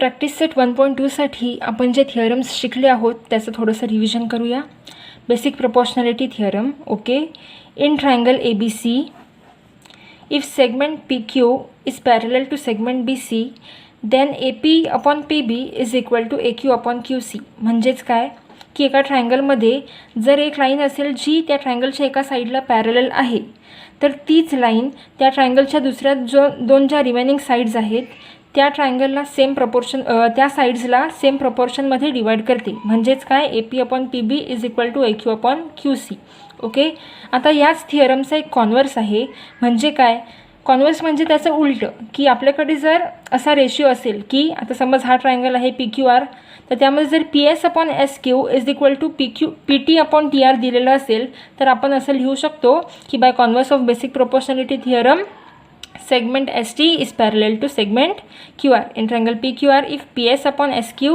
Practice set 1.2साठी आपण जे theorems शिकले आहोत त्याचं थोडंसं रिव्हिजन करूया. Basic proportionality theorem. Okay. In triangle ABC, if segment PQ is parallel to segment BC, then AP upon PB is equal to AQ upon QC. म्हणजेच काय की एका ट्रायंगलमध्ये जर एक लाईन असेल जी त्या ट्रायंगलच्या एका साईडला पॅरलल आहे, तर तीच लाईन त्या ट्रायंगलच्या दुसऱ्या दोन ज्या रिमेनिंग साईड्स आहेत त्या ट्रायंगलला सेम प्रपोर्शन त्या साईड्सला सेम प्रपोर्शनमध्ये डिवाइड करते. म्हणजेच काय AP upon PB is equal to AQ upon QC. Okay. आता याच थिअरमचा एक कॉन्व्हर्स आहे. म्हणजे काय कॉन्व्हर्स म्हणजे त्याचं उलटं, की आपल्याकडे जर असा रेशिओ असेल की आता समज हा ट्रायंगल आहे PQR, तर त्यामध्ये जर PS upon SQ is equal to PT upon TR दिलेलं असेल, तर आपण असं लिहू शकतो की by converse of basic proportionality theorem segment ST is parallel to segment QR. In triangle PQR, if PS upon SQ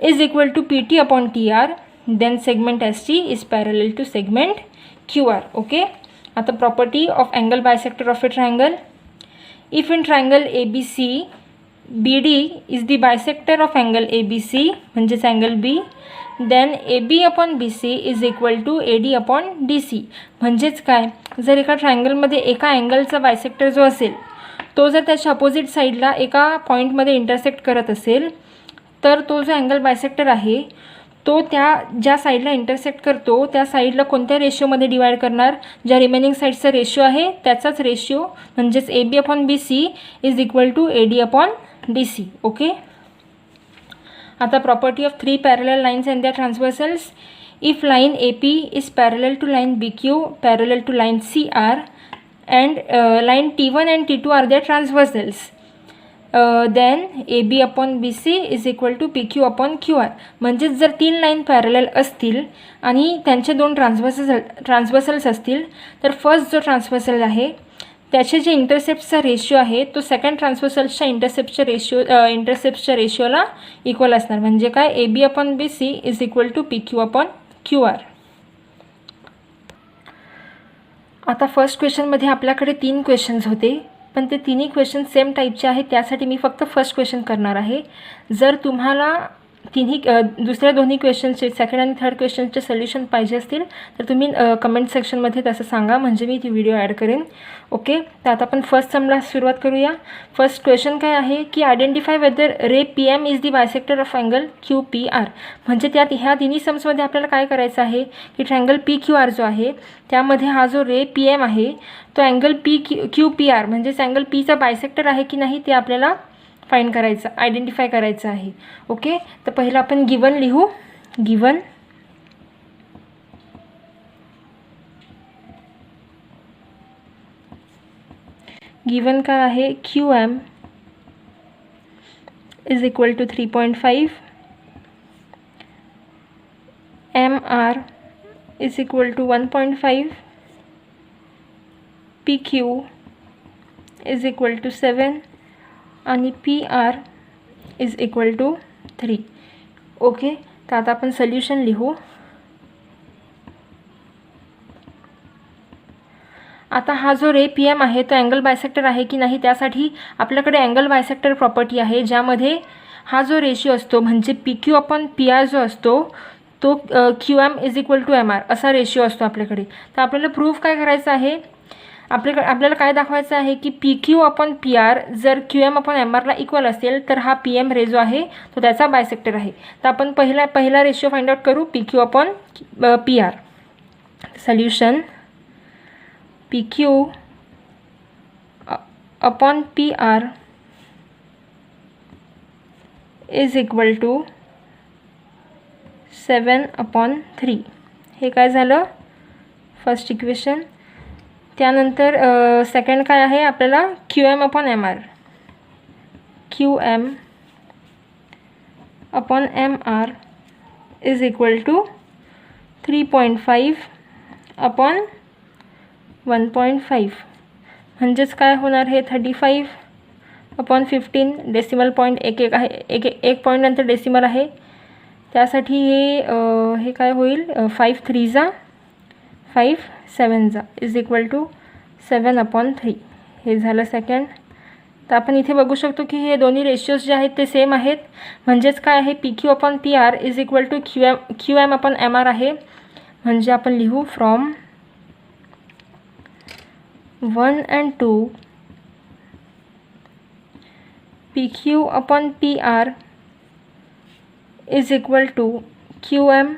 is equal to PT upon TR, then segment ST is parallel to segment QR. Okay. आता property of angle bisector of a triangle. If in triangle ABC, BD is the bisector of angle ABC, म्हणजेच angle B, then AB upon BC is equal to AD upon DC. म्हणजेच काय जर एका ट्रायंगलमध्ये एका अँगलचा bisector जो असेल तो जर त्याच्या अपोजिट साईडला एका पॉईंटमध्ये इंटरसेक्ट करत असेल, तर तो जो अँगल बायसेक्टर आहे तो त्या ज्या साईडला इंटरसेक्ट करतो त्या साईडला कोणत्या रेशिओमध्ये डिवाइड करणार, ज्या रिमेनिंग साईडचा रेशिओ आहे त्याचाच रेशिओ, म्हणजेच AB upon BC is equal to AD upon DC. Okay. आता property of 3 parallel lines and their transversals. If line AP is parallel to line BQ parallel to line CR and line T1 and T2 are their transversals, then AB upon BC is equal to PQ upon QR. म्हणजेच जर 3 line parallel असतील आणि त्यांचे 2 ट्रान्सव्हर्सल्स असतील, तर first जो transversal आहे त्याचे जे इंटरसेप्टचा रेशिओ आहे तो सेकंड ट्रान्सव्हर्सलच्या इंटरसेप्टच्या रेशिओला इक्वल असणार. म्हणजे काय AB upon BC is equal to PQ upon QR. आता फर्स्ट क्वेश्चनमध्ये आपल्याकडे 3 क्वेश्चन्स होते, पण ते तिन्ही क्वेश्चन सेम टाईपचे आहेत, त्यासाठी मी फक्त फर्स्ट क्वेश्चन करणार आहे. जर तुम्हाला दुसऱ्या दोन्ही क्वेश्चनचे सेकंड आणि थर्ड क्वेश्चनचे सोल्युशन पाहिजे असतील तर तुम्ही कमेंट सेक्शनमध्ये तसं सांगा, म्हणजे मी ती व्हिडिओ ॲड करेन. ओके. तर आता आपण फर्स्ट समला सुरुवात करूया. फर्स्ट क्वेश्चन काय आहे की identify whether ray PM is the bisector of angle QPR. म्हणजे त्यात ह्या तिन्ही सम्समध्ये आपल्याला काय करायचं आहे की ट्रायंगल PQR जो आहे त्यामध्ये हा जो रे PM आहे तो अँगल QPR म्हणजेच अँगल Pचा बायसेक्टर आहे की नाही ते आपल्याला फाइंड करायचं, आयडेंटिफाय करायचं आहे. ओके. तर पहिलं आपण गिवन लिहू. गिवन काय आहे QM is equal to 3.5, MR is equal to 1.5, PQ is equal to 7 आणि PR is equal to 3. Okay. तर आता आपण सोल्युशन लिहू. आता हा जो रे PM आहे तो अँगल बायसेक्टर आहे की नाही त्यासाठी आपल्याकडे अँगल बायसेक्टर प्रॉपर्टी आहे, ज्यामध्ये हा जो रेशिओ असतो म्हणजे PQ अपॉन PR जो असतो तो QM is equal to MR असा रेशिओ असतो आपल्याकडे. तर आपल्याला प्रूफ काय करायचं आहे, आपल्याला काय दाखवायचं आहे की PQ अपॉन PR जर QM अपॉन MRला इक्वल असेल तर हा PM रे जो आहे तो त्याचा बायसेक्टर आहे. तर आपण पहिला रेशिओ फाइंड आउट करू PQ upon PR. Solution PQ upon PR is equal to 7 upon 3. हे काय झालं फर्स्ट इक्वेशन. त्यानंतर सेकंड काय आहे आपल्याला QM upon MR. QM upon MR is equal to 3.5 upon 1.5. म्हणजेच काय होणार हे 35 अपॉन 15. डेसिमल पॉईंट एक आहे, एक पॉईंट नंतर डेसिमल आहे, त्यासाठी हे काय होईल 5 3 5 7 इज इक्वल टू 7 अपॉन 3. हे झालं सेकंड. तर आपण इथे बघू शकतो की हे दोन्ही रेशियोज जे आहेत ते सेम आहेत. म्हणजेच काय आहे, P Q upon P R is equal to Q M upon M R आहे. म्हणजे आपण लिहू from 1 and 2 P Q upon P R is equal to Q M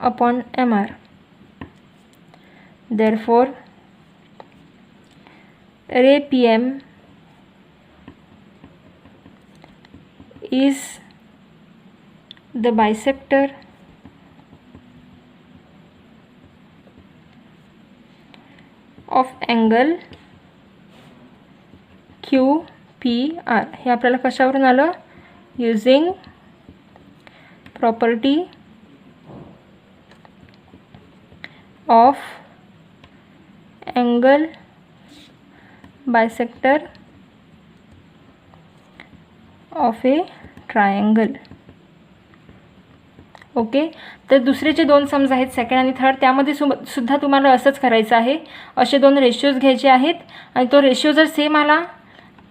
upon M R. Therefore, ray PM is the bisector of angle QPR. हे आपल्याला कशावरून आलं, using property of angle bisector of a triangle. Okay. तर दुसरे जे दोन sums आहेत second आणि थर्ड, त्यामध्ये सुद्धा तुम्हाला असंच करायचं आहे. असे दोन रेशिओज घ्यायचे आहेत आणि तो रेशिओ जर सेम आला,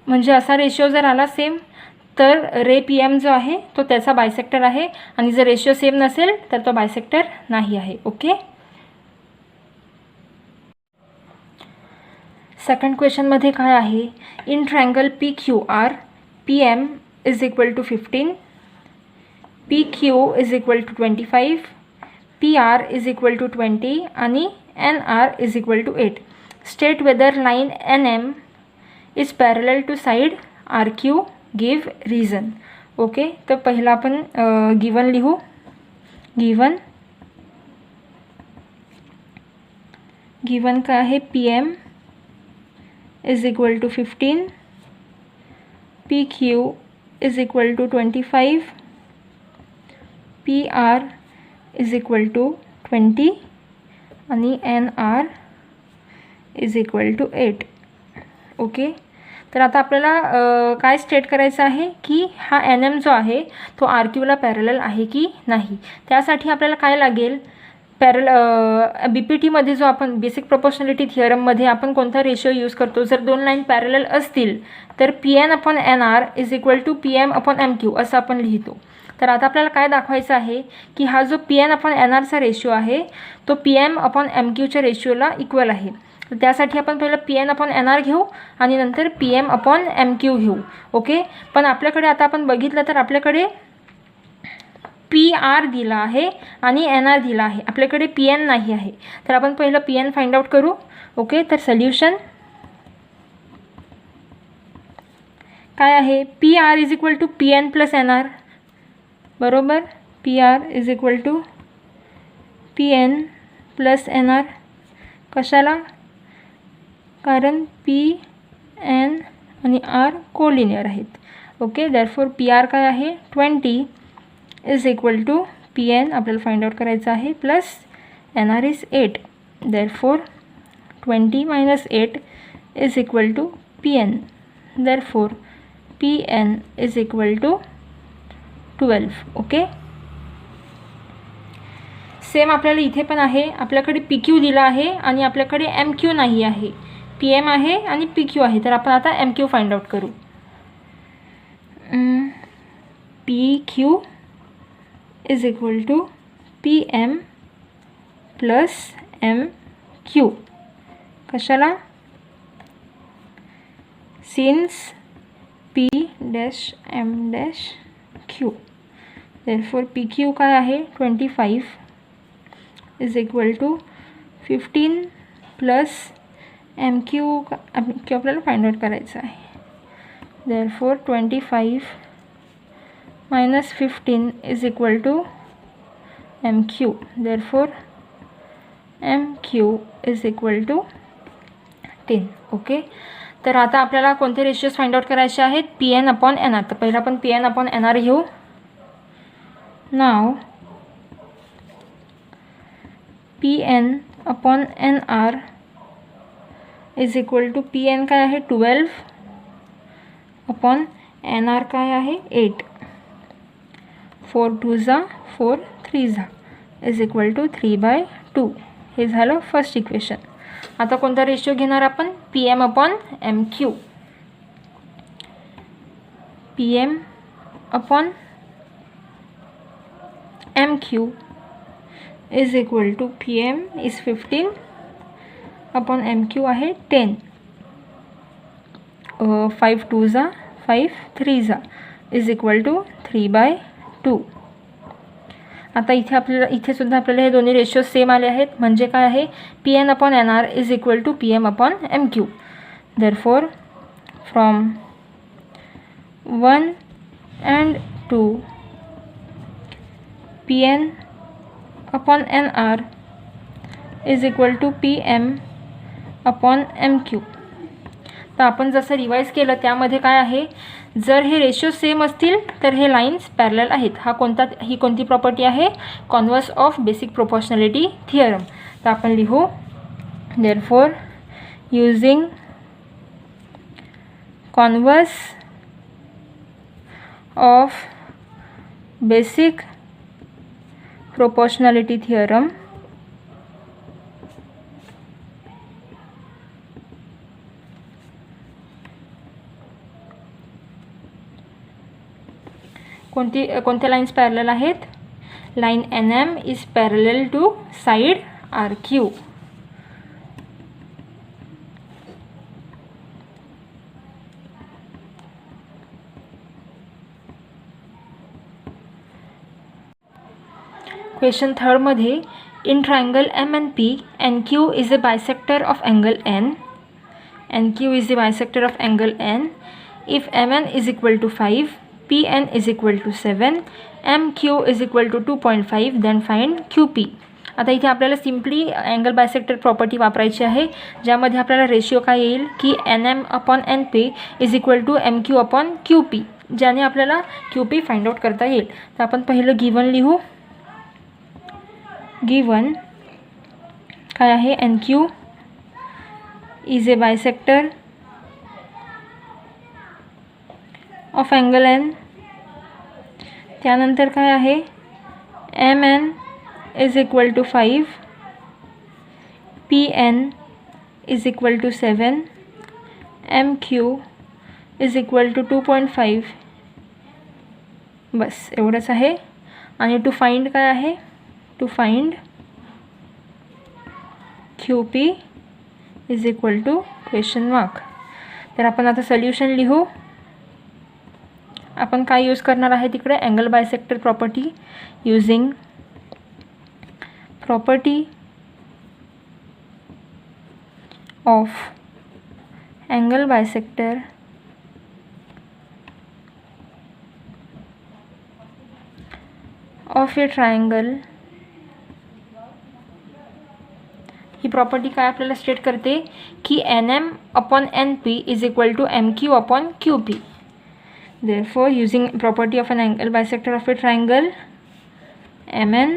म्हणजे असा रेशिओ जर आला सेम, तर रे पी एम जो आहे तो त्याचा बायसेक्टर आहे. आणि जर रेशिओ सेम नसेल तर तो बायसेक्टर नाही आहे. ओके. सेकंड क्वेश्चनमध्ये काय आहे, in triangle P Q R P M is equal to 15, P Q is equal to 25, P R is equal to 20 आणि N R is equal to 8. State whether line N M is parallel to side R Q, give reason. Okay. तर पहिला आपण given लिहू. Given काय आहे, P M is equal to 15, PQ is equal to 25, PR is equal to 20 आणि NR is equal to 8. Okay. तर आता आपल्याला काय स्टेट करायचं आहे की हा NM जो आहे तो RQला पॅरलल आहे की नाही. त्यासाठी आपल्याला काय लागेल, BPTमध्ये जो आपण बेसिक प्रोपोर्शनॅलिटी थिअरममध्ये आपण कोणता रेशिओ यूज करतो, जर दोन लाईन पॅरलल असतील तर PN upon NR is equal to PM upon MQ असं आपण लिहितो. तर आता आपल्याला काय दाखवायचं आहे की हा जो PN अपॉन NRचा रेशिओ आहे तो PM अपॉन MQच्या रेशिओला इक्वल आहे. तर त्यासाठी आपण पहिलं PN अपॉन NR घेऊ आणि नंतर PM अपॉन MQ घेऊ. ओके. पण आपल्याकडे आता आपण बघितलं तर आपल्याकडे PR दिला आहे आणि NR दिला आहे, आपल्याकडे PN नाही आहे. तर आपण पहिलं PN फाइंड आउट करू. ओके. तर सोल्युशन काय आहे, PR is equal to PN plus NR. बरोबर. PR is equal to PN plus NR. कशाला, कारण PN आणि R कोलिनियर आहेत. ओके. देअरफॉर PR काय आहे, 20 इज इक्वल टू PN आपल्याला फाइंड आउट करायचं आहे plus NR is 8. Therefore 20 minus 8 is equal to PN. Therefore PN is equal to 12. Okay. Same आपल्याला इथे पण आहे, आपल्याकडे PQ दिला आहे आणि आपल्याकडे MQ नाही आहे. PM आहे आणि PQ आहे. तर आपण आता MQ फाइंड आउट करू. PQ is equal to PM plus MQ. कशाला, since P dash M dash Q. therefore PQ काय आहे, 25 is equal to 15 plus MQ आपल्याला फाइंड आउट करायचं आहे. therefore 25 minus 15 is equal to MQ. therefore MQ is equal to 10. Okay. तर आता आपल्याला कोणते रेशिओज फाइंड आउट करायचे आहेत, PN अपॉन NR. तर पहिला आपण PN अपॉन NR घेऊ. नाव PN upon NR is equal to PN काय आहे, 12 अपॉन NR काय आहे, 8. 4 2 जा 4 3 जा इज इक्वल टू 3/2. हे झालं फर्स्ट इक्वेशन. आता कोणता रेशिओ घेणार आपण, PM upon MQ. PM upon MQ is equal to PM is 15 upon MQ आहे 10. 5 2 जा 5 3 जा इज इक्वल टू 3/2. आता इथे सुद्धा आपल्याला हे दोन्ही रेशो सेम आले आहेत. म्हणजे काय आहे, PN upon NR is equal to PM upon MQ. Therefore from 1 and 2 PN upon NR is equal to PM upon MQ. तर आपण जसं रिवाईज केलं त्यामध्ये काय आहे, जर हे रेशो सेम असतील तर हे लाईन्स पॅरलल आहेत. ही कोणती प्रॉपर्टी आहे, converse of basic proportionality theorem. तर आपण लिहू therefore using converse of basic proportionality theorem कोणत्या लाईन्स पॅरलल आहेत, line NM is parallel to side RQ. Question 3 मध्ये in triangle MNP NQ is a bisector of angle N. NQ is the bisector of angle N. If MN is equal to 5, PN is equal to 7, MQ is equal to 2.5, then find QP. आता इथे आपल्याला simply angle bisector property वापरायची आहे, ज्यामध्ये आपल्याला ratio काय येईल की NM upon NP is equal to MQ upon QP, ज्याने आपल्याला QP फाइंड आउट करता येईल. तर आपण पहिलं गिवन लिहू. गिवन काय आहे, NQ is a bisector of angle N. त्यानंतर काय आहे, MN is equal to 5, PN is equal to 7, MQ is equal to 2.5. बस एवढंच आहे. आणि टू फाइंड काय आहे, to find QP is equal to question mark. तर आपण आता सोल्युशन लिहू. आपण काय यूज करणार आहे तिकडे, angle bisector property. Using property of angle bisector of a triangle. ही प्रॉपर्टी काय आपल्याला स्टेट करते की NM upon NP is equal to MQ upon QP. Therefore, using property of an angle bisector of a triangle, MN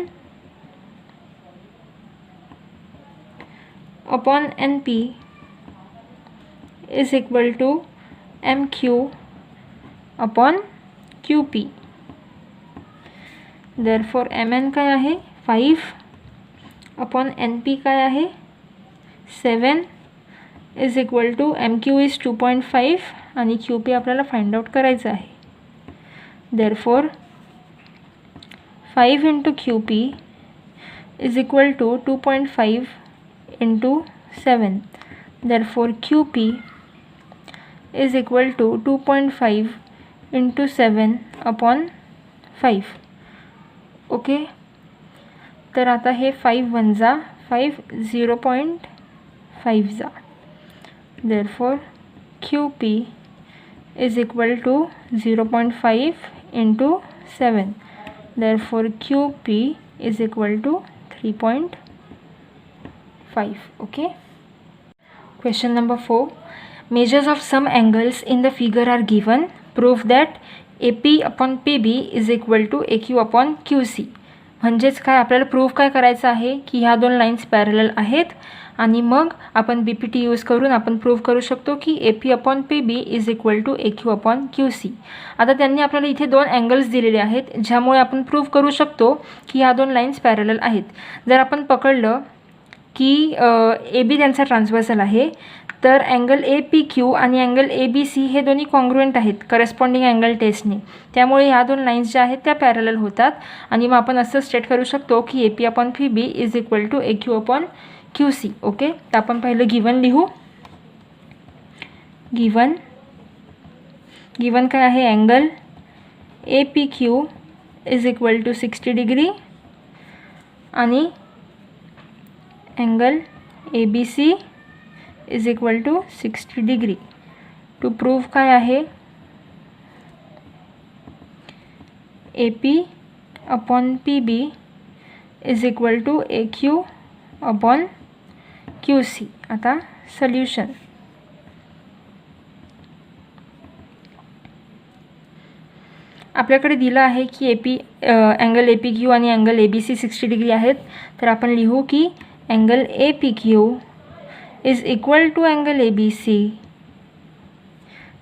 upon NP is equal to MQ upon QP. Therefore, MN काय आहे 5 upon NP काय आहे 7 is equal to MQ is 2.5 आणि QP आपल्याला find out करायचं आहे. Therefore 5 into QP is equal to 2.5 into 7. Therefore QP is equal to 2.5 into 7 upon 5. Okay. तर आता हे 5 1 जा 5 0.5 जा. Therefore QP is equal to 0.5 into 7. Therefore, QP is equal to 3.5. Okay. Question number 4. Measures of some angles in the figure are given. Prove that AP upon PB is equal to AQ upon QC. म्हणजेच काय आपल्याला proof काय करायचं आहे की ह्या दोन lines parallel आहेत आणि मग आपण BPT यूज करून आपण प्रूव्ह करू शकतो की AP upon PB is equal to AQ upon QC. आता त्यांनी आपल्याला इथे दोन अँगल्स दिलेले आहेत ज्यामुळे आपण प्रूव्ह करू शकतो की ह्या दोन लाईन्स पॅरलल आहेत. जर आपण पकडलं की AB त्यांचा ट्रान्सव्हर्सल आहे तर अँगल APQ आणि अँगल ABC हे दोन्ही कॉन्ग्रुएंट आहेत करस्पॉन्डिंग अँगल टेस्टने, त्यामुळे ह्या दोन लाईन्स ज्या आहेत त्या पॅरलल होतात आणि मग आपण असं स्टेट करू शकतो की AP/PB is equal to AQ/QC. Okay, तर आपण पहिलं गिवन लिहू. गिवन काय आहे, angle APQ is equal to 60 degree आणि angle ABC is equal to 60 degree. To prove काय आहे, AP/PB is equal to AQ/QC. आता सोल्युशन. आपल्याकडे दिलं आहे की अँगल APQ आणि अँगल ABC 60 डिग्री आहेत, तर आपण लिहू की angle APQ is equal to angle ABC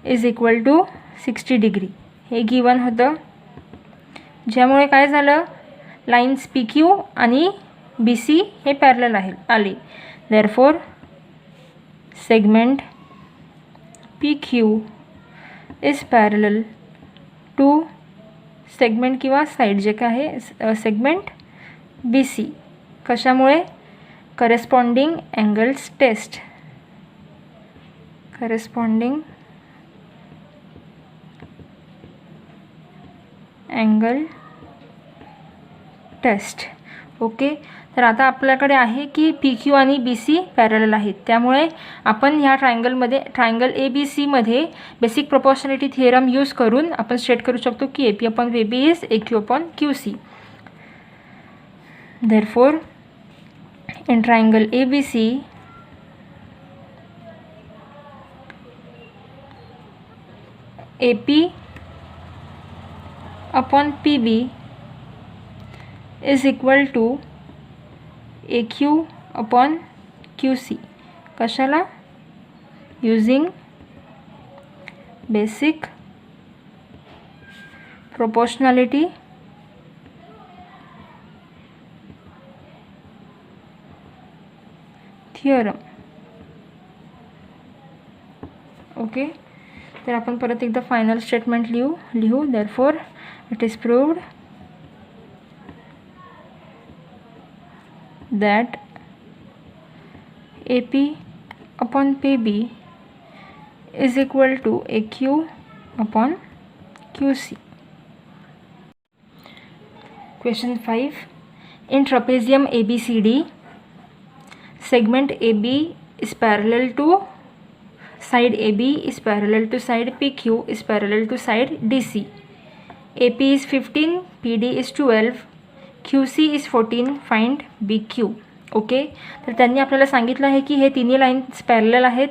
is equal to 60 degree. हे गिवन होतं, ज्यामुळे काय झालं, लाईन्स PQ आणि BC हे पॅरलल आले. Therefore segment PQ is parallel to segment किंवा साईड जे काय आहे सेगमेंट BC. कशामुळे, corresponding angles test. Corresponding angle test. Okay, तर आता आपल्याकडे आहे की PQ आणि BC पॅरलल आहेत, त्यामुळे आपण ह्या ट्रायंगल ABC मध्ये बेसिक प्रोपोर्शनॅलिटी थिअरम यूज करून आपण स्टेट करू शकतो की AP/PB is AQ/QC. Therefore in triangle ABC, AP/PB is equal to AQ/QC. कशाला, using basic proportionality theorem. Okay, तर आपण परत एकदा फायनल स्टेटमेंट लिहू. Therefore it is proved that AP/PB is equal to AQ/QC. Question 5. In trapezium ABCD, segment AB is parallel to side AB is parallel to side PQ is parallel to side DC. AP is 15, PD is 12, QC is 14. Find BQ. Okay, तर त्यांनी आपल्याला सांगितलं आहे की हे तिन्ही lines parallel आहेत,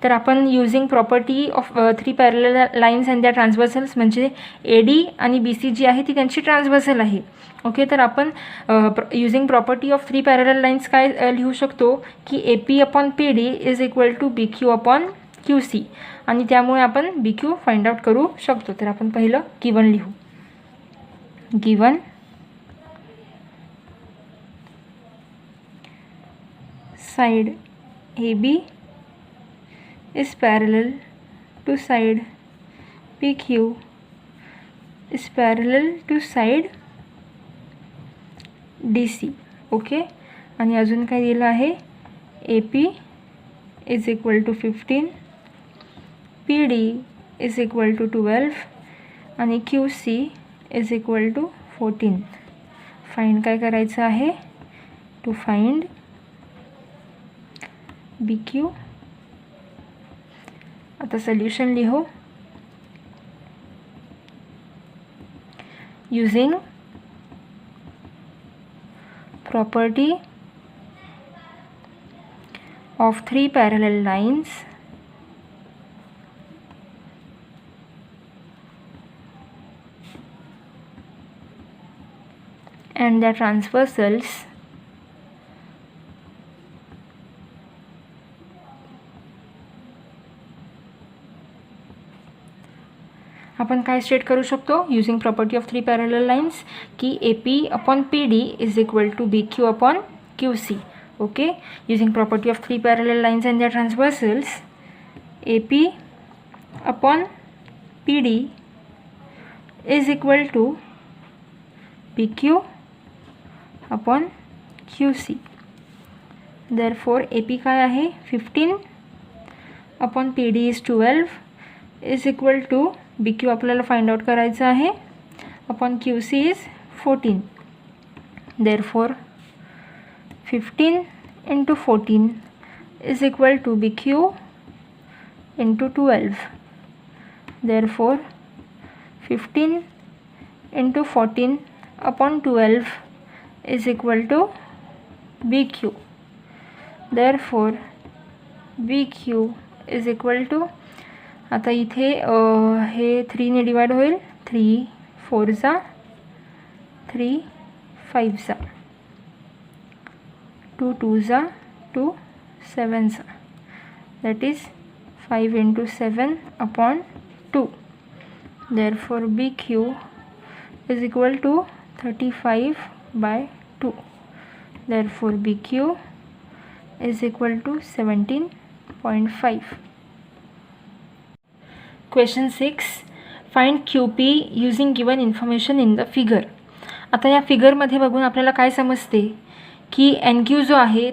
तर आपण using property of 3 parallel lines and द्या ट्रान्सव्हर्सल्स, म्हणजे AD आणि BC जी आहे ती त्यांची ट्रान्सव्हर्सल आहे. ओके, तर आपण using property of 3 parallel lines काय लिहू शकतो की AP/PD is equal to BQ/QC, आणि त्यामुळे आपण BQ फाइंड आउट करू शकतो. तर आपण पहिलं गिवन लिहू. Given side AB is parallel to side PQ is parallel to side DC. Okay, आणि अजून काय दिलं आहे, AP is equal to 15, PD is equal to 12 आणि QC is equal to 14. Find काय करायचं आहे, टू फाइंड BQ. आता सोल्यूशन लिहो. Using property of 3 parallel lines and the transversals, आपण काय स्टेट करू शकतो using property of 3 parallel lines की AP/PD is equal to BQ/QC. Okay, using property of three parallel lines and their transversals, AP upon PD is equal to PQ upon QC. Therefore AP काय आहे 15 upon PD is 12 is equal to BQ आपल्याला find out करायचं आहे upon QC is 14. Therefore 15 into 14 is equal to BQ into 12. Therefore 15 into 14 upon 12 is equal to BQ. Therefore BQ is equal to, आता इथे हे 3 ने divide होईल, 3 4 जा 3 5 जा 2 2 जा 2 7 जा, that is 5 into 7 upon 2. Therefore BQ is equal to 35 by 2. Therefore BQ is equal to 17.5. Question 6. Find QP using given information in the figure. आता या फिगरमध्ये बघून आपल्याला काय समजते की एन क्यू जो आहे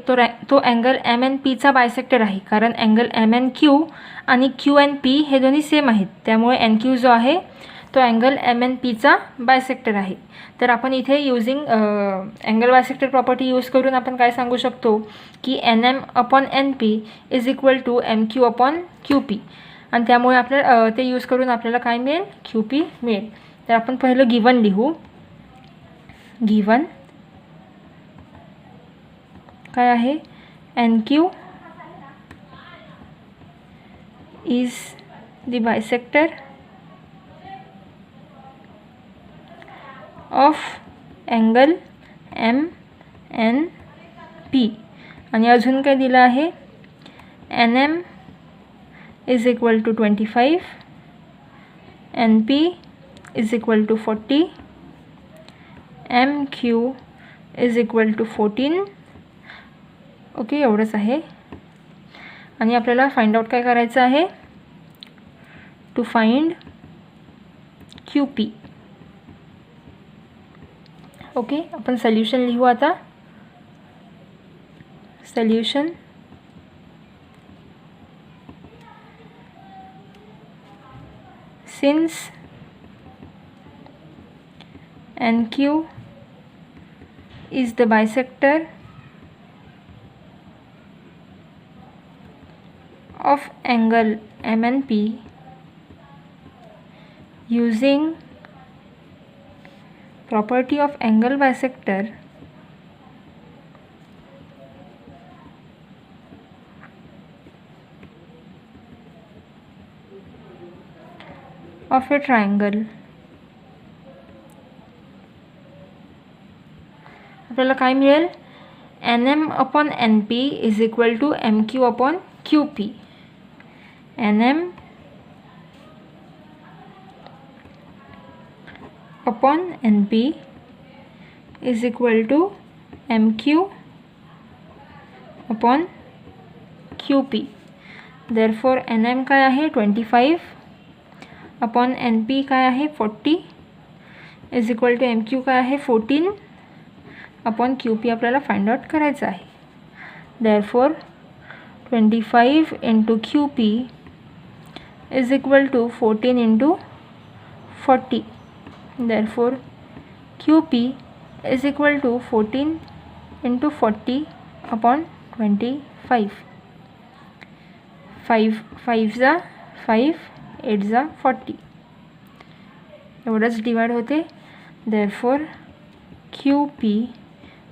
तो अँगल एम एन पीचा बायसेक्टर आहे, कारण अँगल एम एन क्यू आणि क्यू एन पी हे दोन्ही सेम आहेत, त्यामुळे एन क्यू जो आहे तो अँगल एम एन पीचा बायसेक्टर आहे. तर आपण इथे using angle bisector property use करून आपण काय सांगू शकतो की N M upon N P is equal to M Q upon Q P, आणि त्यामुळे आपल्याला ते यूज करून आपल्याला काय मिळेल, क्यू पी मिळेल. तर आपण पहिलं गिवन लिहू. गिवन काय आहे, N Q is the bisector of angle M N P, आणि अजून काय दिलं आहे, N M is equal to 25, NP is equal to 40, MQ is equal to 14. Okay, एवढंच आहे. आणि आपल्याला फाइंड आउट काय करायचं आहे, टू फाइंड QP. ओके, आपण सोल्यूशन लिहू आता. Solution since NQ is the bisector of angle MNP using property of angle bisector, of a triangle, आपल्याला काय मिळेल, N M upon N P is equal to M Q upon Q P. N M upon N P is equal to M Q upon Q P. Therefore N M काय आहे 25 अपॉन N P काय आहे 40 is equal to M Q काय आहे 14 upon Q P आपल्याला find out करायचं आहे. Therefore 25 into Q P is equal to 14 into 40. Therefore Q P is equal to 14 into 40 upon 25. 5 जा 5 8 जा 40, एवढंच डिवाइड होते. Therefore Q P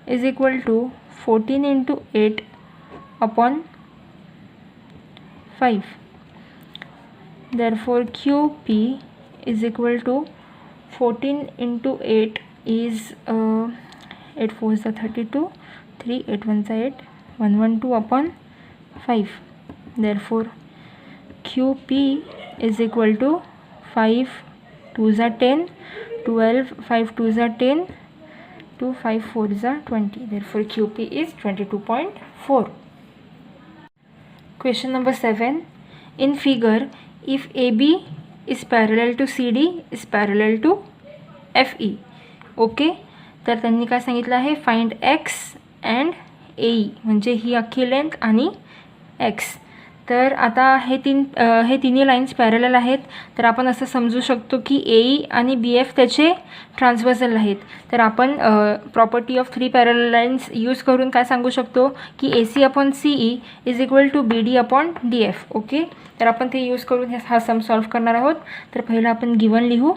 is equal to 14 into 8 upon 5. Therefore Q P is equal to 14 into 8 is 8 4 जा 32, 3 8 1 जा 8, 112 upon 5. Therefore Q P is equal to 5 2 जा 10, 12 5 2 जा 10, 2 5 4 is 20. Therefore QP is 22.4. Question number 7. In figure, if AB is parallel to CD is parallel to FE. Okay, तर त्यांनी काय सांगितलं आहे, find x and AE म्हणजे ही अख्खी लेंथ आणि एक्स. तर आता हे तिन्ही लाईन्स पॅरलल आहेत, तर आपण असं समजू शकतो की AE आणि BF त्याचे ट्रान्सव्हर्सल आहेत. तर आपण property of 3 parallel lines use करून काय सांगू शकतो की AC upon CE is equal to BD upon DF. Okay, तर आपण ते यूज करून हा सम सॉल्व करणार आहोत. तर पहिलं आपण गिवन लिहू.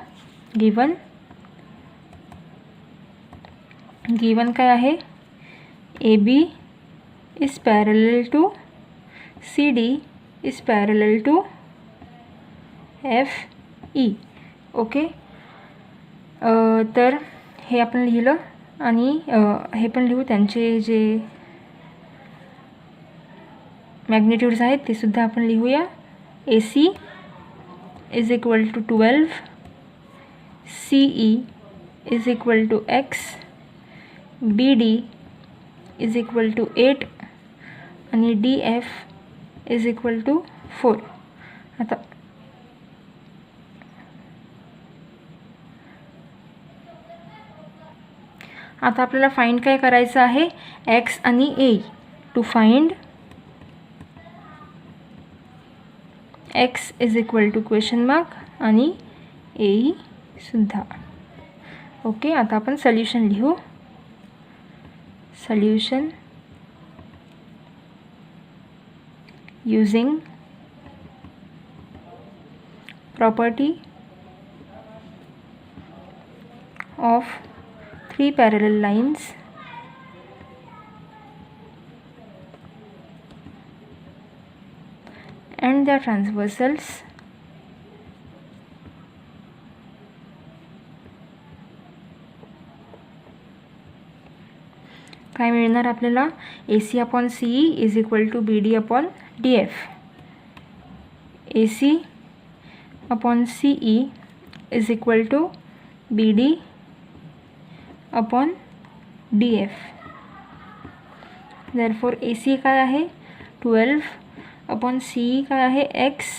गिवन काय आहे, AB is parallel to CD is parallel to FE. Okay, तर हे आपण लिहिलं आणि हे पण लिहू, त्यांचे जे मॅग्निट्यूड्स आहेत ते सुद्धा आपण लिहूया. AC is equal to 12, CE is equal to X, BD is equal to 8 आणि DF इज इक्वल टू 4. आता आपल्याला फाइंड काय करायचं आहे, एक्स आणि AE. To find X is equal to question mark आणि AE सुद्धा. ओके, आता आपण सोल्यूशन लिहू. Solution using property of 3 parallel lines and their transversals काय मिळणार आपल्याला, AC upon CE is equal to BD upon DF. AC upon CE is equal to BD upon DF. Therefore AC काय आहे 12 upon CE काय आहे X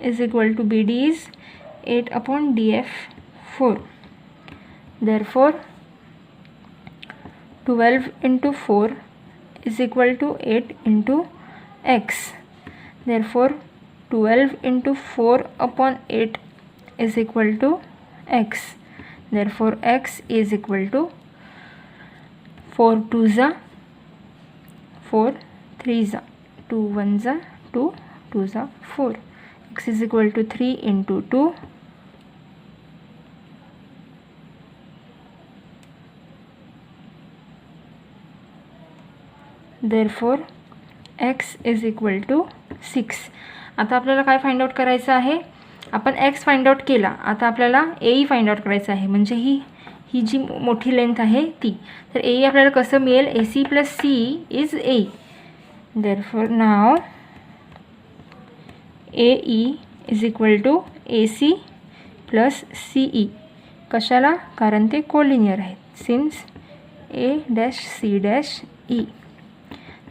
is equal to BD is 8 upon DF 4. Therefore 12 into 4 is equal to 8 into X. Therefore 12 into 4 upon 8 is equal to X. Therefore X is equal to 4 2s 4, 3s 2 1s 2, 2s 4. X is equal to 3 into 2. Therefore x is equal to 6. आता आपल्याला काय find out करायचं आहे, आपण x find out केला, आता आपल्याला AE find out करायचं आहे, म्हणजे ही जी मोठी लेंथ आहे ती. तर AE आपल्याला कसं मिळेल, AC plus CE is AE. Therefore now AE is equal to AC plus CE. कशाला, कारण ते कोलिनियर आहेत, since A dash C dash E.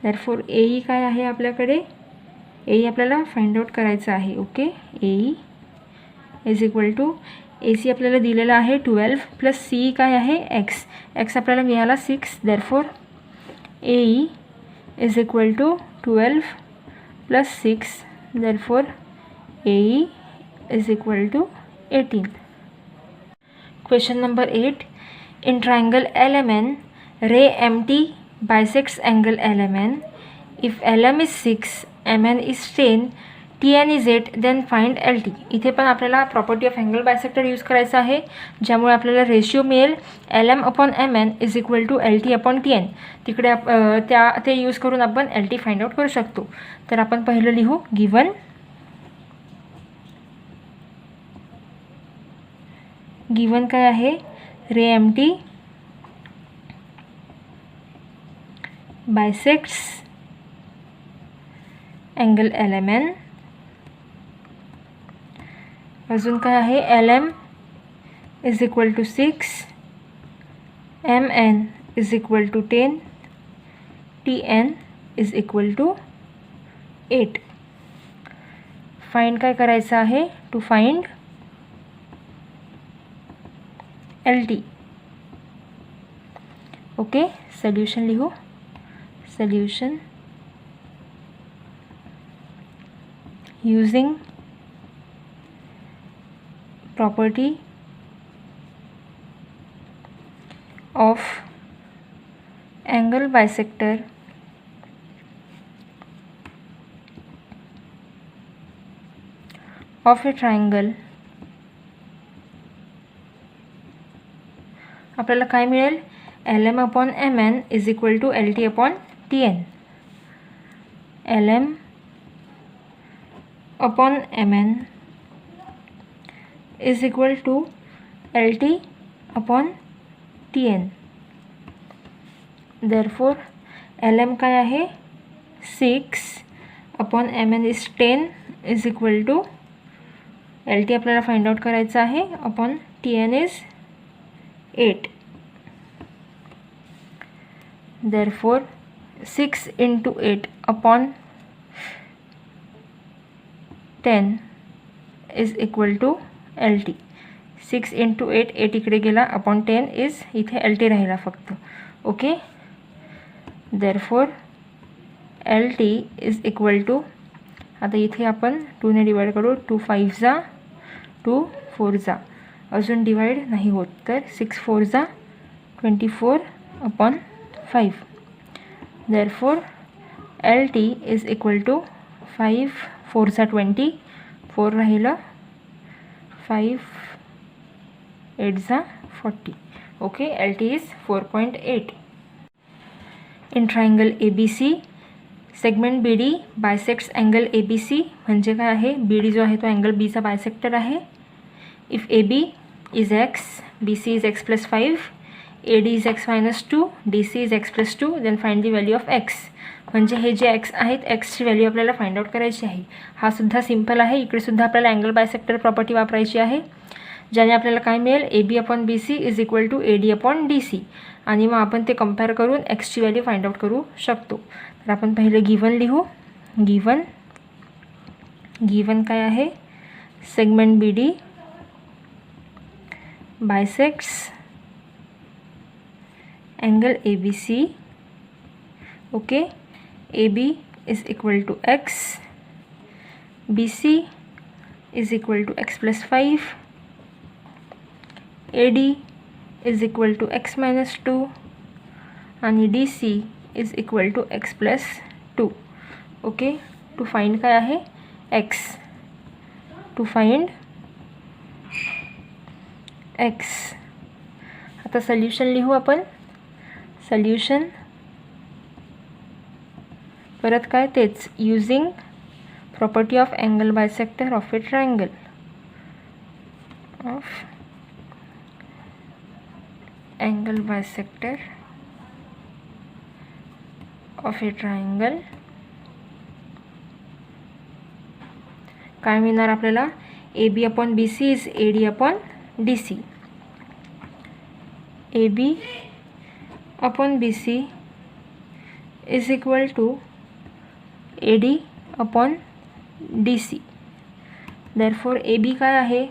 Therefore AE काय आहे आपल्याकडे, AE आपल्याला फाइंड आउट करायचं आहे. Okay, AE is equal to AC आपल्याला दिलेला आहे 12 प्लस CE काय आहे X आपल्याला मिळाला 6. Therefore AE is equal to 12 plus 6. Therefore AE is equal to 18. Question number 8. In triangle LMN ray MT bisects angle LMN. If LM is 6, MN is 10, TN is 8, then find LT. इथे पण आपल्याला property of angle bisector use करायचं आहे, ज्यामुळे आपल्याला ratio मिळेल LM upon MN is equal to LT upon TN. तिकडे ते यूज करून आपण LT फाइंड आउट करू शकतो. तर आपण पहिलं लिहू गिवन. गिवन काय आहे, रे MT bisects angle LMN. अजून काय आहे, LM is equal to 6, mn is equal to 10, tn is equal to 8. Find काय करायचं आहे? To find LT. Okay, solution लिहू. Solution using property of angle bisector of a triangle आपल्याला काय मिळेल? LM upon MN is equal to LT upon TN. LM upon MN is equal to LT upon TN. Therefore LM काय आहे? 6 upon MN is 10 is equal to LT आपल्याला find out करायचं आहे upon TN is 8. Therefore 6 into 8 upon 10 is equal to LT. 6 into 8, 8 इकडे गेला, upon 10 is इथे LT राहिला फक्त. Okay, therefore LT is equal to, आता इथे आपण 2 ने डिवाइड करू. 2 5 जा, 2 4 जा, अजून डिवाइड नाही होत, तर 6 4 जा 24 upon 5. therefore LT is equal to 5 4 जा 20, 4 राहिलं, 5 8 जा 40. Okay, LT is 4.8. In triangle ABC segment BD bisects angle ABC. म्हणजे काय आहे? BD जो आहे तो अँगल Bचा बायसेक्टर आहे. If AB is x, BC is x + 5, AD is x - 2, DC is x + 2, then find the value of x. म्हणजे हे जे x आहेत, एक्सची व्हॅल्यू आपल्याला फाइंड आउट करायची आहे. हा सुद्धा सिंपल आहे. इकडे सुद्धा आपल्याला अँगल बायसेक्टर प्रॉपर्टी वापरायची आहे, ज्याने आपल्याला काय मिळेल? AB upon BC is equal to AD upon DC. आणि मग आपण ते कंपेअर करून एक्सची व्हॅल्यू फाइंड आउट करू शकतो. तर आपण पहिलं गिवन लिहू. गिवन काय आहे? Segment BD bisects angle ABC. Okay, AB is equal to x, BC is equal to x + 5, AD is equal to x - 2 आणि DC is equal to x + 2. Okay, to find काय आहे? x. To find x. आता solution लिहू आपण. Solution परत काय? तेच, using property of angle bisector of a triangle. काय मिळणार आपल्याला? AB upon BC is AD upon DC. AB upon BC is equal to AD upon DC. therefore AB काय आहे?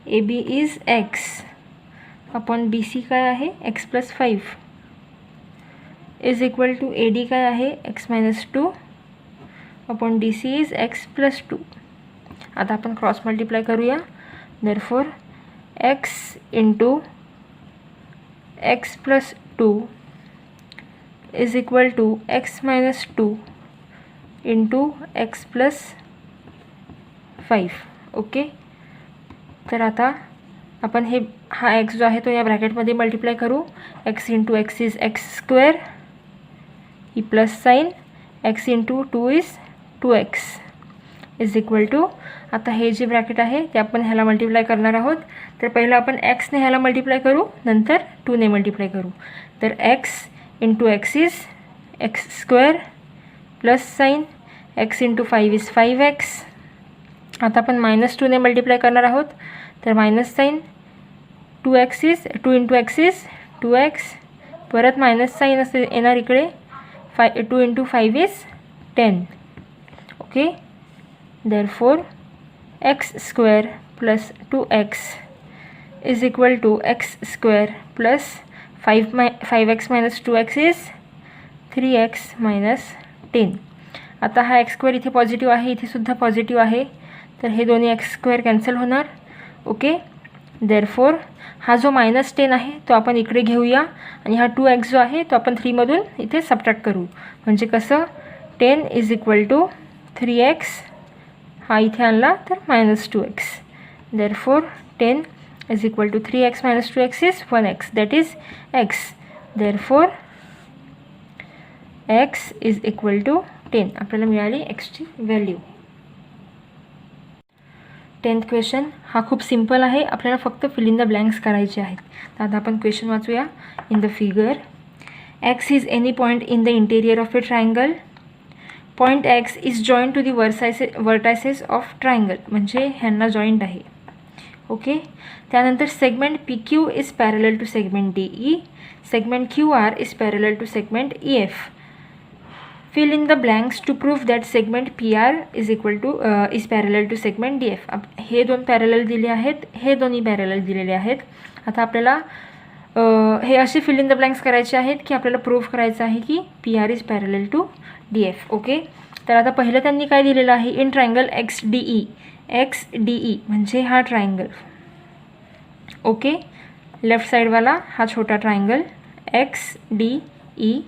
AB is x upon BC काय आहे? x + 5 is equal to AD काय आहे? x - 2 upon DC is x + 2. आता आपण cross multiply करूया. therefore x into x + 2 is equal to x - 2 into x + 5. Okay, तर आता आपण हा x जो आहे तो या ब्रॅकेटमध्ये मल्टिप्लाय करू. x into x is x², ही plus sign, x into 2 is 2x is equal to, आता हे जे ब्रॅकेट आहे ते आपण ह्याला मल्टिप्लाय करणार आहोत. तर पहिलं आपण x ने ह्याला मल्टिप्लाय करू, नंतर 2 ने मल्टिप्लाय करू. तर x into x is x² plus sign, x into 5 is 5x. आता आपण -2 ने मल्टिप्लाय करणार आहोत, तर minus sign, 2 into x is 2x, परत मायनस साईन असे येणार इकडे. 2 × 5 is 10. Okay, therefore x² + 2x is equal to x² + 5x - 2x is 3x - 10. आता हा x² इथे पॉझिटिव्ह आहे, इथे सुद्धा पॉझिटिव्ह आहे, तर हे दोन्ही x² कॅन्सल होणार. ओके, देअरफॉर हा जो -10 आहे तो आपण इकडे घेऊया आणि हा 2x जो आहे तो आपण 3 मधून इथे सबट्रॅक्ट करू. म्हणजे कसं 10 इज इक्वल टू 3x, हा इथे आणला तर -2x. Therefore 10 is equal to 3x - 2x is 1x, that is x. Therefore x is equal to 10. आपल्याला मिळाली xची व्हॅल्यू. 10th क्वेश्चन हा खूप सिम्पल आहे, आपल्याला फक्त फिल इन द ब्लँक्स करायचे आहेत. तर आता आपण क्वेश्चन वाचूया. In the figure x is any point in the interior of a triangle. Point x is joint to the vertices of triangle, म्हणजे ह्यांना जॉईंट आहे. ओके, त्यानंतर segment PQ is parallel to segment DE. Segment QR is parallel to segment EF. Fill in the blanks to prove that segment PR is parallel to segment DF. हे दोन parallel दिले आहेत, हे दोन्ही parallel दिलेले आहेत. आता आपल्याला हे असे फिल इन द ब्लँक्स करायचे आहेत की आपल्याला प्रूव्ह करायचं आहे की PR is parallel to DF. Okay, तर आता पहिलं त्यांनी काय दिलेलं आहे, इन ट्रायंगल XDE. XDE म्हणजे हा ट्रायंगल. ओके, लेफ्ट साईडवाला हा छोटा ट्रायंगल XDE.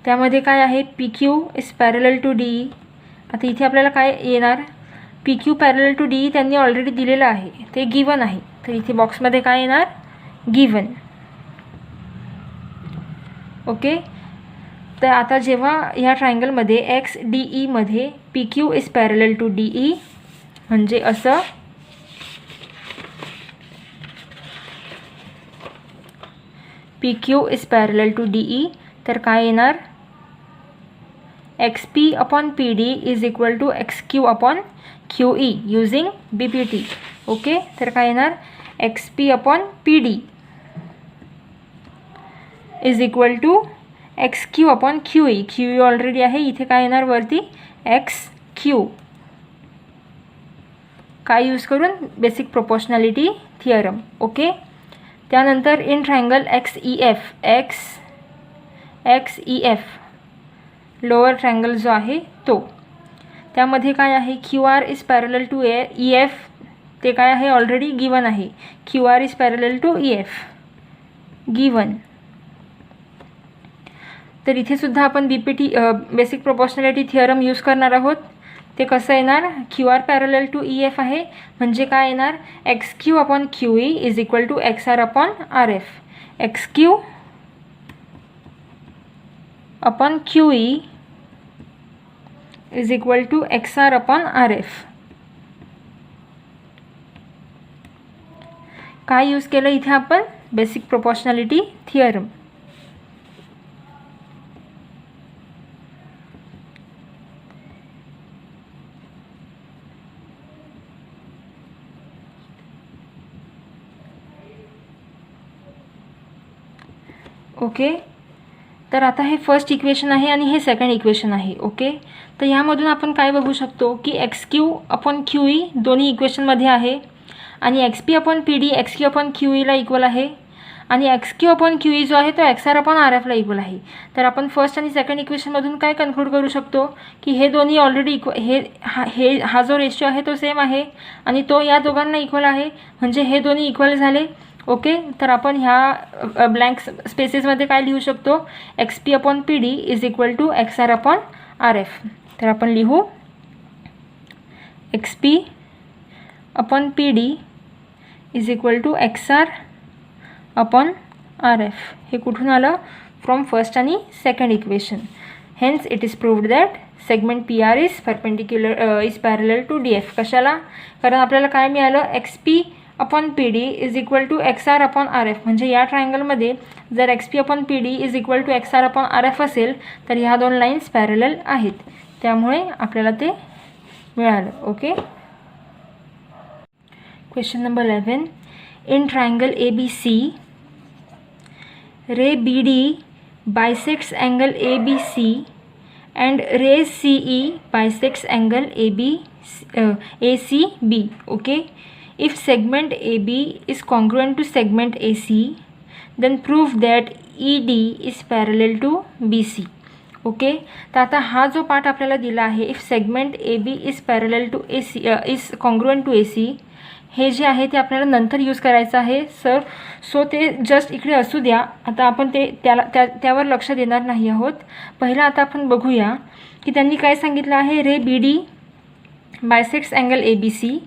त्यामध्ये काय आहे, PQ is parallel to DE. आता इथे आपल्याला काय येणार, PQ पॅरलल टू DE त्यांनी ऑलरेडी दिलेलं आहे, ते गिवन आहे, तर इथे बॉक्समध्ये काय येणार, गिवन. ओके, तर आता जेव्हा ह्या ट्रायंगलमध्ये XDE मध्ये PQ is parallel to DE म्हणजे असं PQ is parallel to DE, तर काय येणार, XP/PD is equal to XQ/QE using BPT. Okay, तर काय येणार, XP/PD is equal to XQ/QE. QE already आहे, इथे काय येणार वरती XQ. काय यूज करून, बेसिक प्रोपोर्शनॅलिटी थिअरम. ओके, त्यानंतर in triangle XEF lower triangle जो आहे तो, त्यामध्ये काय आहे, QR is parallel to EF. ते काय आहे, ऑलरेडी गिवन आहे, QR is parallel to EF given. तर इथे सुद्धा आपण BPT basic proportionality theorem use करणार आहोत. ते कसं येणार, QR पॅरलल टू EF आहे म्हणजे काय येणार, XQ/QE is equal to XR/RF. XQ/QE is equal to XR/RF. काय यूज केलं इथे आपण, बेसिक प्रोपोर्शनॅलिटी थिअरम. ओके, तर आता हे फर्स्ट इक्वेशन आहे आणि हे सेकंड इक्वेशन आहे. ओके, तर यामधून आपण काय बघू शकतो की XQ/QE दोन्ही इक्वेशनमध्ये आहे आणि XP/PD XQ/QE ला इक्वल आहे आणि XQ/QE जो आहे तो XR/RF ला इक्वल आहे. तर आपण फर्स्ट आणि सेकंड इक्वेशनमधून काय कन्क्लूड करू शकतो की हे दोन्ही ऑलरेडी हा जो रेशिओ आहे तो सेम आहे आणि तो या दोघांना इक्वल आहे, म्हणजे हे दोन्ही इक्वल झाले. ओके, तर आपण ह्या ब्लँक स्पेसेसमध्ये काय लिहू शकतो, XP/PD is equal to XR/RF. तर आपण लिहू XP/PD is equal to XR/RF. हे कुठून आलं, फ्रॉम फर्स्ट आणि second equation. Hence it is proved that segment PR is parallel to DF. कशाला, कारण आपल्याला काय मिळालं, XP/PD is equal to XR/RF. म्हणजे या ट्रायंगलमध्ये जर XP/PD is equal to XR/RF असेल तर ह्या दोन लाईन्स पॅरलल आहेत, त्यामुळे आपल्याला ते मिळालं. Okay, question number 11. In triangle ABC ray BD bisects angle ABC and ray CE bisects angle ACB. Okay, if segment AB is congruent to segment AC, then prove that ED is parallel to BC. Okay, तर आता हा जो part आपल्याला दिला आहे, if segment A B is parallel to A C is congruent to A C, हे जे आहे ते आपल्याला नंतर यूज करायचं आहे सर. सो ते जस्ट इकडे असू द्या, आता आपण त्यावर लक्ष देणार नाही आहोत. पहिला आता आपण बघूया की त्यांनी काय सांगितलं आहे. Ray B D bisects angle A B C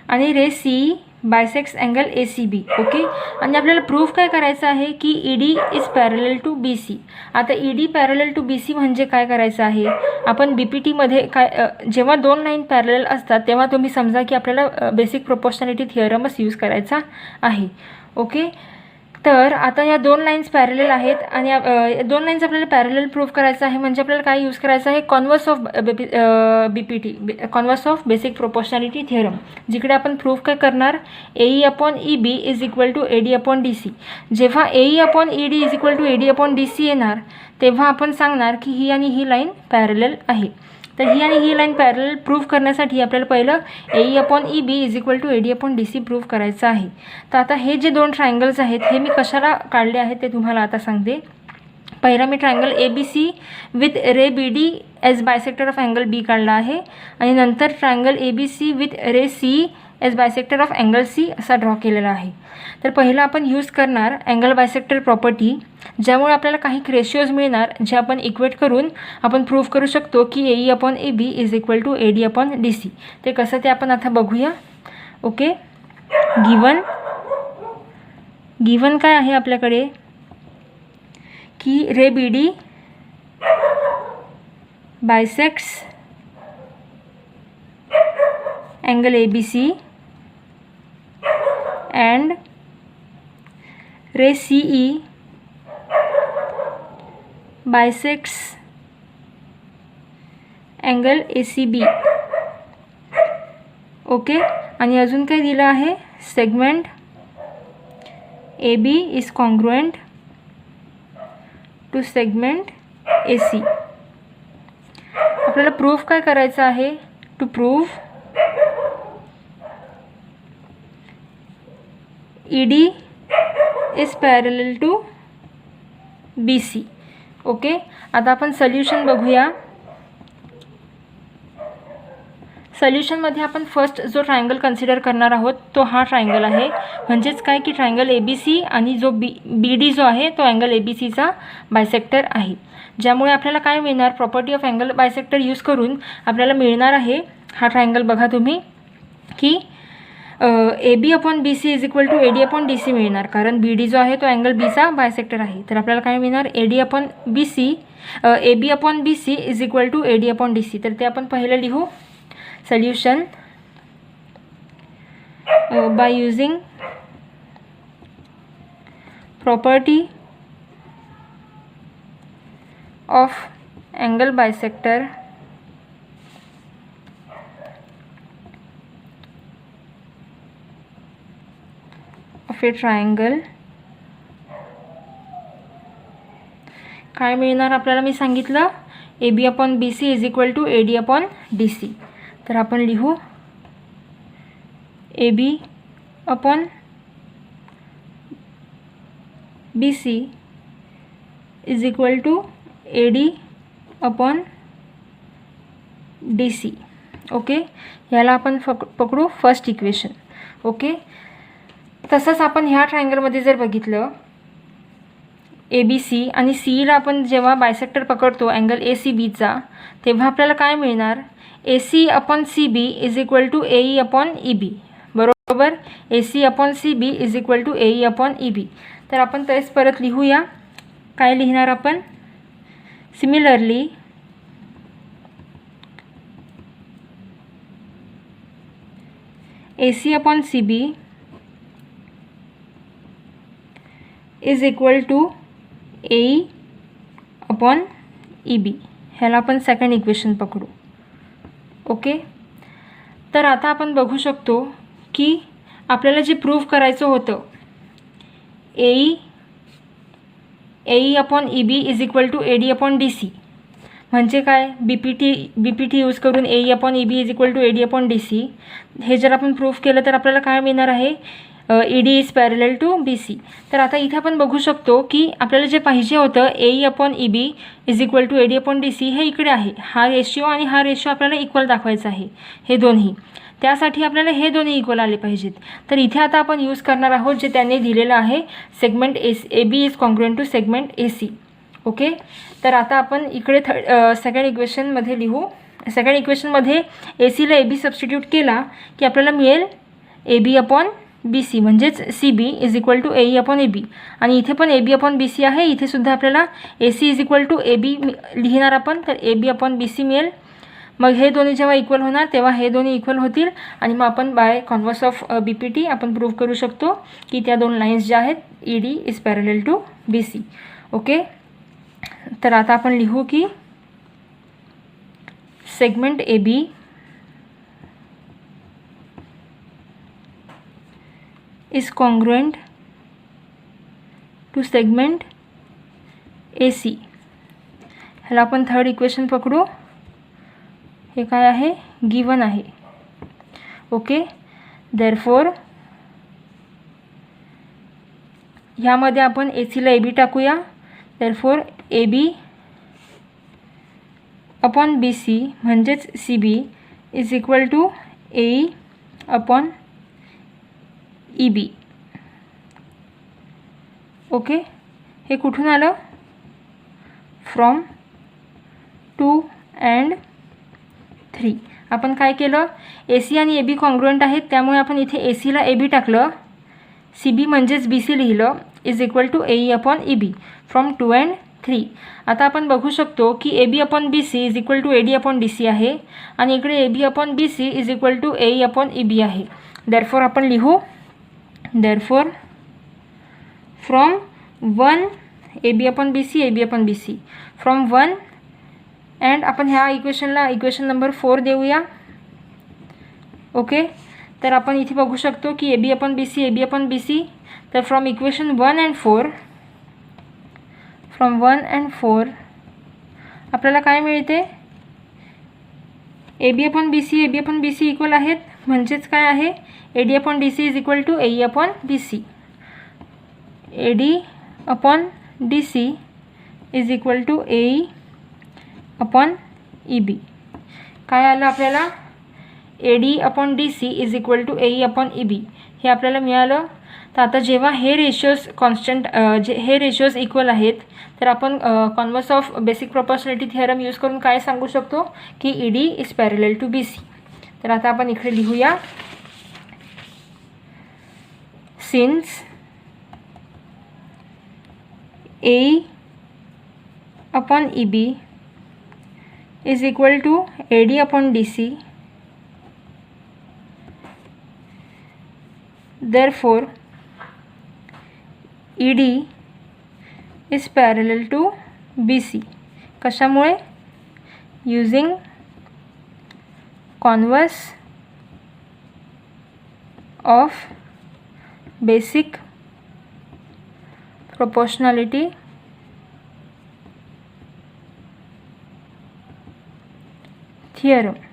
आणि ray C bisects angle A C B. Okay, आणि आपल्याला प्रूफ काय करायचं आहे की E D is parallel to B C. आता E D parallel to B C म्हणजे काय करायचं आहे, आपण बी पी टीमध्ये काय जेव्हा दोन लाईन पॅरलल असतात तेव्हा तुम्ही समजा की आपल्याला बेसिक प्रोपोर्शनॅलिटी थिअरमच यूज करायचा आहे. ओके, तर आता या दोन लाईन्स पॅरलल आहेत आणि दोन लाईन्स आपल्याला पॅरलल प्रूफ करायचं आहे म्हणजे आपल्याला काय यूज करायचं आहे, converse of B P T, converse of basic proportionality theorem, जिकडे आपण प्रूफ काय करणार, A E upon E B is equal to A D upon D C. जेव्हा A E upon E D is equal to A D upon D C येणार तेव्हा आपण सांगणार की ही आणि ही लाईन पॅरलल आहे. तर ही आणि ही लाईन पॅरलल प्रूफ करण्यासाठी आपल्याला पहिलं A E upon E B is equal to A D upon D C proof करायचं आहे. तर आता हे जे दोन ट्रायंगल्स आहेत हे मी कशाला काढले आहेत ते तुम्हाला आता सांगते. पहिला मी triangle A B C with ray B D as bisector of angle B काढला आहे आणि नंतर triangle A B C with ray C as bisector of angle C असा ड्रॉ केलेला आहे. तर पहिला आपण यूज करणार अँगल बायसेक्टर प्रॉपर्टी, ज्यामुळे आपल्याला काही रेशिओज मिळणार जे आपण इक्वेट करून आपण प्रूफ करू शकतो की A E upon A B is equal to A D upon D C. ते कसं ते आपण आता बघूया. ओके, गिवन काय आहे आपल्याकडे की ray B D bisects angle A B C and ray CE bisects angle ACB. Okay, आणि अजून काय दिलं आहे, segment A B is congruent to segment A C. आपल्याला प्रूफ काय करायचं आहे, to prove ED is parallel to BC. Okay, आता आपण सोल्युशन बघूया. सोल्युशनमध्ये आपण फर्स्ट जो ट्रायंगल कन्सिडर करणार आहोत तो हा ट्रायंगल आहे, म्हणजेच काय की ट्रायंगल ए बी सी आणि जो बी डी जो आहे तो अँगल ए बी सीचा बायसेक्टर आहे. ज्यामुळे आपल्याला काय मिळणार, property of angle bisector use करून आपल्याला मिळणार आहे हा ट्रायंगल. बघा तुम्ही की A B upon B C is equal to A D upon D C मिळणार, कारण बी डी जो आहे तो अँगल बीचा बायसेक्टर आहे. तर आपल्याला काय मिळणार, A D upon B C, A B upon B C is equal to A D upon D C. तर ते आपण पहिलं लिहू. Solution by using property of angle bisector of a triangle. काय मिळणार आपल्याला, मी सांगितलं A B upon B C is equal to A D upon D C. तर आपण लिहू A B upon B C is equal to A D upon D C. Okay, याला आपण पकडू फर्स्ट इक्वेशन. ओके, तसंच आपण ह्या ट्रायंगलमध्ये जर बघितलं ए बी सी आणि सीला आपण जेव्हा बायसेक्टर पकडतो अँगल ए सी बीचा तेव्हा आपल्याला काय मिळणार, A C upon C B is equal to A E upon E B. बरोबर, A C upon C B is equal to A E upon E B. तर आपण तेच परत लिहूया. काय लिहिणार आपण, similarly A C upon C B is equal to A E upon E B. ह्याला आपण सेकंड इक्वेशन पकडू. ओके, तर आता आपण बघू शकतो की आपल्याला जे प्रूफ करायचं होतं A E AE upon EB is equal to AD upon DC. म्हणजे काय, BPT यूज करून AE upon EB is equal to AD upon DC. हे जर आपण प्रूफ केलं तर आपल्याला काय मिळणार आहे, ED is parallel to BC. तर आता इथे आपण बघू शकतो की आपल्याला जे पाहिजे होतं AE upon EB is equal to AD upon DC हे इकडे आहे. हा रेशिओ आणि हा रेशिओ आपल्याला इक्वल दाखवायचा आहे, हे दोन्ही. त्यासाठी आपल्याला हे दोन्ही इक्वल आले पाहिजेत. तर इथे आता आपण यूज करणार आहोत जे त्यांनी दिलेलं आहे, segment AB is congruent to segment AC. Okay. तर आता आपण इकडे सेकंड इक्वेशनमध्ये लिहू. सेकंड इक्वेशनमध्ये ACला AB सबस्टिट्यूट केला की आपल्याला मिळेल AB अपॉन BC म्हणजेच CB is equal to AE upon AB. आणि इथे पण AB अपॉन BC आहे, इथे सुद्धा आपल्याला AC is equal to AB लिहिणार आपण, तर AB अपॉन BC मिळेल. मग हे दोन्ही जेव्हा इक्वल होणार तेव्हा हे दोन्ही इक्वल होतील आणि मग आपण बाय कॉन्व्हर्स ऑफ BPT आपण प्रूव्ह करू शकतो की त्या दोन लाईन्स ज्या आहेत ED is parallel to BC. Okay. तर आता आपण लिहू की segment AB is congruent to segment AC. ह्याला आपण थर्ड इक्वेशन पकडू. हे काय आहे, गिवन आहे. ओके. देअरफॉर ह्यामध्ये आपण ACला AB टाकूया. देअरफॉर AB अपॉन BC म्हणजेच CB is equal to AE upon EB. Okay. हे कुठून आलं, फ्रॉम 2 and 3. आपण काय केलं, AC आणि AB कॉन्ग्रुएंट आहेत त्यामुळे आपण इथे ACला AB टाकलं, CB म्हणजेच BC लिहिलं, is equal to AE upon EB from 2 and 3. आता आपण बघू शकतो की AB upon BC is equal to AD upon DC आहे आणि इकडे AB upon BC is equal to AE upon EB आहे. देअरफॉर आपण लिहू, therefore from 1 AB upon BC from 1 and आपण ह्या इक्वेशनला इक्वेशन नंबर 4 देऊया. ओके. तर आपण इथे बघू शकतो की AB अपॉन BC. तर फ्रॉम इक्वेशन 1 and 4 आपल्याला काय मिळते, AB अपॉन BC इक्वल आहेत म्हणजेच काय आहे, AD upon DC is equal to AE upon BC. AD upon DC is equal to AE upon EB. काय आलं आपल्याला, AD upon DC is equal to AE upon EB हे आपल्याला मिळालं. तर आता जेव्हा हे रेशिओज कॉन्स्टंट हे रेशिओज इक्वल आहेत तर आपण converse of basic proportionality theorem use करून काय सांगू शकतो की ED is parallel to BC. तर आता आपण इकडे लिहूया, since AE upon EB is equal to AD upon DC, therefore ED is parallel to BC. कशामुळे, using converse of basic proportionality theorem.